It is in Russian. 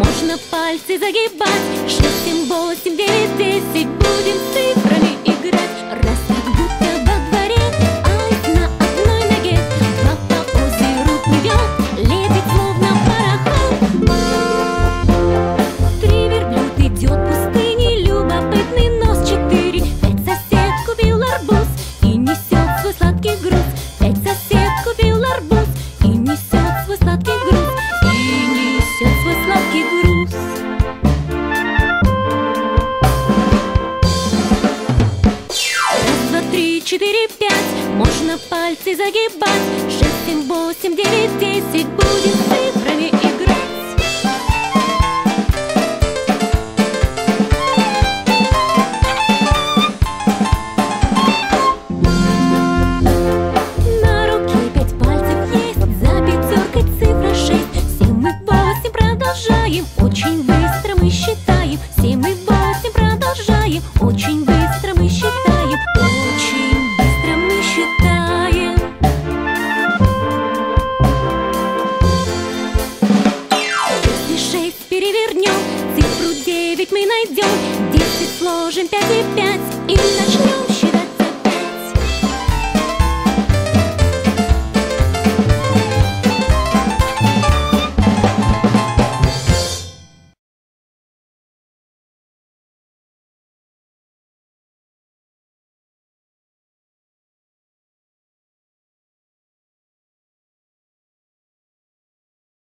можно пальцы загибать. 6, 7, 8, 9, 10. Будем с цифрами играть. Раз, как будто во дворе, альт на одной ноге. Два по озеру плывет, лебедь словно пароход. 3, верблюд идет пустыней, любопытный нос. 4, 5, сосед купил арбуз и несет свой сладкий груз. 5, сосед купил арбуз и несет свой сладкий груз. И несет свой сладкий груз. Раз, 2, 3, 4, 5. Можно пальцы загибать. 6, 7, 8, 9, 10. Будем с цифрами играть. На руке 5 пальцев есть, за пятеркой цифра 6. 7 и 8 продолжаем, очень быстро мы считаем. 7 и 8 продолжаем, очень быстро мы считаем. Очень быстро мы считаем. Если 6 перевернем, цифру 9 мы найдем. 10 сложим, 5 и 5 и начнем.